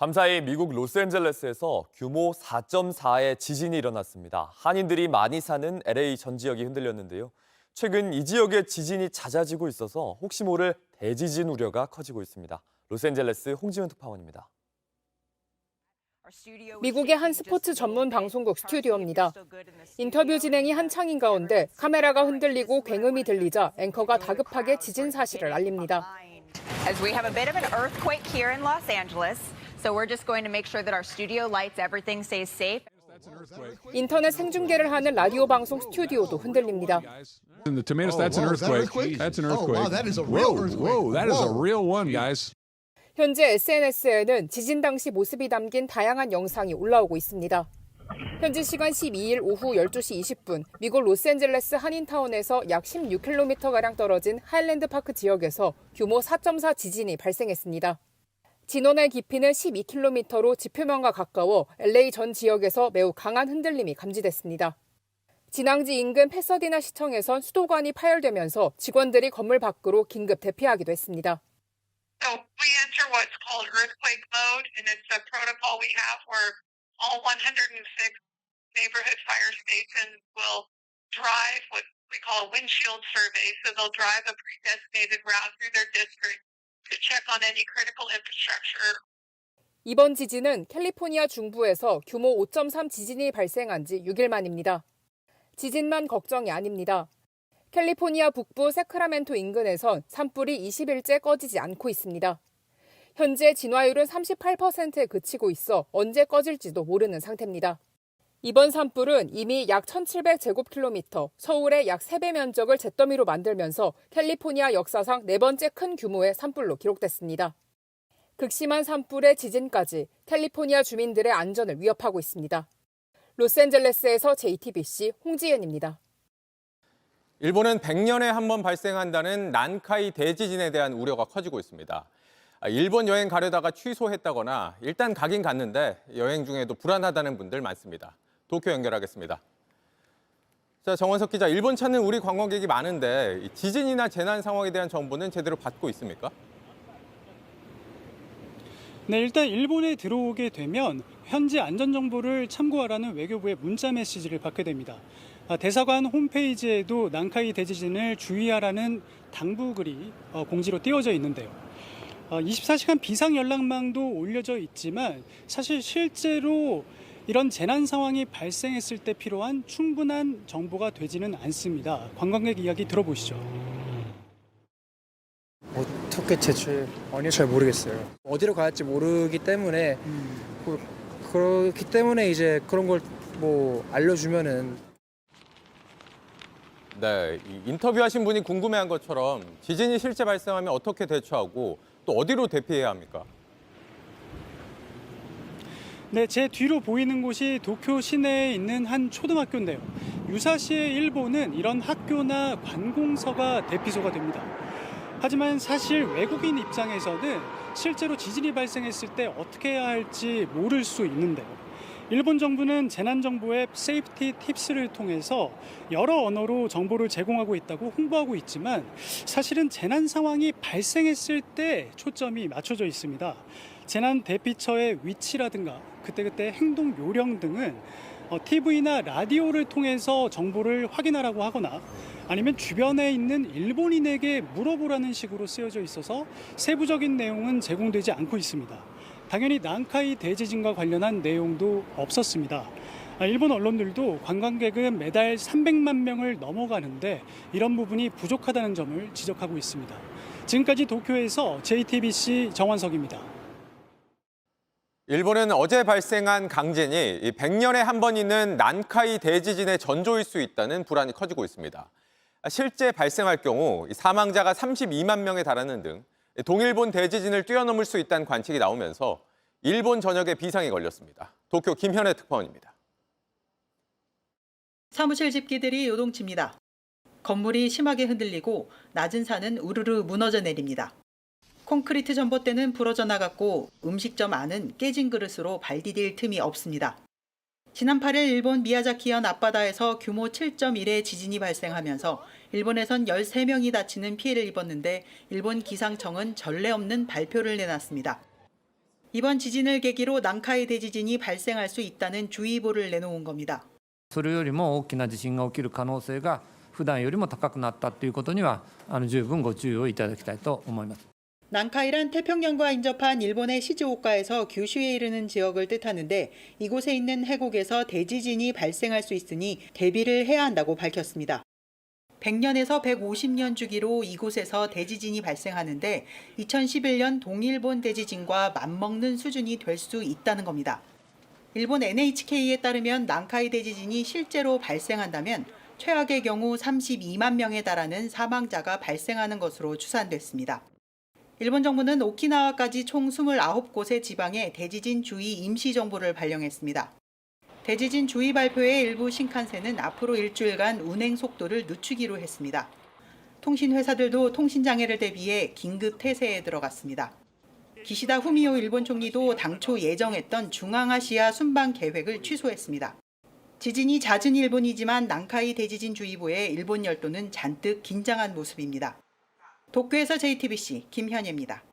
밤사이 미국 로스앤젤레스에서 규모 4.4의 지진이 일어났습니다. 한인들이 많이 사는 LA 전 지역이 흔들렸는데요. 최근 이 지역의 지진이 잦아지고 있어서 혹시 모를 대지진 우려가 커지고 있습니다. 로스앤젤레스 홍지은 특파원입니다. 미국의 한 스포츠 전문 방송국 스튜디오입니다. 인터뷰 진행이 한창인 가운데 카메라가 흔들리고 굉음이 들리자 앵커가 다급하게 지진 사실을 알립니다. As we have a bit of an earthquake here in Los Angeles, so we're just going to make sure that our studio lights, everything stays safe. 인터넷 생중계를 하는 라디오 방송 스튜디오도 흔들립니다. In the tomatoes, that's an earthquake. That's an earthquake. Wow, that is a real earthquake. Whoa, that is a real one, guys. 현재 SNS에는 지진 당시 모습이 담긴 다양한 영상이 올라오고 있습니다. 현지 시간 12일 오후 12시 20분, 미국 로스앤젤레스 한인타운에서 약 16km가량 떨어진 하일랜드 파크 지역에서 규모 4.4 지진이 발생했습니다. 진원의 깊이는 12km로 지표면과 가까워 LA 전 지역에서 매우 강한 흔들림이 감지됐습니다. 진앙지 인근 패서디나 시청에선 수도관이 파열되면서 직원들이 건물 밖으로 긴급 대피하기도 했습니다. So we enter what's called earthquake mode, and it's a protocol we have where all 106 neighborhood fire stations will drive what we call a windshield survey. So they'll drive a pre-designated route through their district to check on any critical infrastructure. 이번 지진은 캘리포니아 중부에서 규모 5.3 지진이 발생한 지 6일 만입니다. 지진만 걱정이 아닙니다. 캘리포니아 북부 세크라멘토 인근에선 산불이 20일째 꺼지지 않고 있습니다. 현재 진화율은 38%에 그치고 있어 언제 꺼질지도 모르는 상태입니다. 이번 산불은 이미 약 1,700제곱킬로미터, 서울의 약 3배 면적을 잿더미로 만들면서 캘리포니아 역사상 4번째 큰 규모의 산불로 기록됐습니다. 극심한 산불의 지진까지 캘리포니아 주민들의 안전을 위협하고 있습니다. 로스앤젤레스에서 JTBC 홍지연입니다. 일본은 100년에 한 번 발생한다는 난카이 대지진에 대한 우려가 커지고 있습니다. 일본 여행 가려다가 취소했다거나 일단 가긴 갔는데 여행 중에도 불안하다는 분들 많습니다. 도쿄 연결하겠습니다. 자, 정원석 기자, 일본 찾는 우리 관광객이 많은데 지진이나 재난 상황에 대한 정보는 제대로 받고 있습니까? 네, 일단 일본에 들어오게 되면 현지 안전정보를 참고하라는 외교부의 문자 메시지를 받게 됩니다. 대사관 홈페이지에도 난카이 대지진을 주의하라는 당부글이 공지로 띄워져 있는데요. 24시간 비상연락망도 올려져 있지만 사실 실제로 이런 재난 상황이 발생했을 때 필요한 충분한 정보가 되지는 않습니다. 관광객 이야기 들어보시죠. 어떻게 아니요, 잘 모르겠어요. 어디로 가야 할지 모르기 때문에 그렇기 때문에 이제 그런 걸 뭐 알려주면은. 네, 인터뷰하신 분이 궁금해한 것처럼 지진이 실제 발생하면 어떻게 대처하고 또 어디로 대피해야 합니까? 네, 제 뒤로 보이는 곳이 도쿄 시내에 있는 한 초등학교인데요. 유사시에 일본은 이런 학교나 관공서가 대피소가 됩니다. 하지만 사실 외국인 입장에서는 실제로 지진이 발생했을 때 어떻게 해야 할지 모를 수 있는데요. 일본 정부는 재난정보 앱 세이프티 팁스를 통해서 여러 언어로 정보를 제공하고 있다고 홍보하고 있지만 사실은 재난 상황이 발생했을 때 초점이 맞춰져 있습니다. 재난 대피처의 위치라든가 그때그때 행동 요령 등은 TV나 라디오를 통해서 정보를 확인하라고 하거나 아니면 주변에 있는 일본인에게 물어보라는 식으로 쓰여져 있어서 세부적인 내용은 제공되지 않고 있습니다. 당연히 난카이 대지진과 관련한 내용도 없었습니다. 일본 언론들도 관광객은 매달 300만 명을 넘어가는데 이런 부분이 부족하다는 점을 지적하고 있습니다. 지금까지 도쿄에서 JTBC 정원석입니다. 일본은 어제 발생한 강진이 100년에 한 번 있는 난카이 대지진의 전조일 수 있다는 불안이 커지고 있습니다. 실제 발생할 경우 사망자가 32만 명에 달하는 등 동일본 대지진을 뛰어넘을 수 있다는 관측이 나오면서 일본 전역에 비상이 걸렸습니다. 도쿄 김현애 특파원입니다. 사무실 집기들이 요동칩니다. 건물이 심하게 흔들리고 낮은 산은 우르르 무너져 내립니다. 콘크리트 전봇대는 부러져 나갔고 음식점 안은 깨진 그릇으로 발 디딜 틈이 없습니다. 지난 8일 일본 미야자키현 앞바다에서 규모 7.1의 지진이 발생하면서 일본에선 13명이 다치는 피해를 입었는데 일본 기상청은 전례 없는 발표를 내놨습니다. 이번 지진을 계기로 난카이 대지진이 발생할 수 있다는 주의보를 내놓은 겁니다. それよりも大きな地震が起きる可能性が普段よりも高くなったということには十分ご注意をいただきたいと思います。 난카이란 태평양과 인접한 일본의 시즈오카에서 규슈에 이르는 지역을 뜻하는데 이곳에 있는 해곡에서 대지진이 발생할 수 있으니 대비를 해야 한다고 밝혔습니다. 100년에서 150년 주기로 이곳에서 대지진이 발생하는데 2011년 동일본 대지진과 맞먹는 수준이 될 수 있다는 겁니다. 일본 NHK에 따르면 난카이 대지진이 실제로 발생한다면 최악의 경우 32만 명에 달하는 사망자가 발생하는 것으로 추산됐습니다. 일본 정부는 오키나와까지 총 29곳의 지방에 대지진 주의 임시정보를 발령했습니다. 대지진 주의 발표에 일부 신칸센은 앞으로 일주일간 운행 속도를 늦추기로 했습니다. 통신회사들도 통신장애를 대비해 긴급 태세에 들어갔습니다. 기시다 후미오 일본 총리도 당초 예정했던 중앙아시아 순방 계획을 취소했습니다. 지진이 잦은 일본이지만 난카이 대지진 주의보에 일본 열도는 잔뜩 긴장한 모습입니다. 도쿄에서 JTBC 김현예입니다.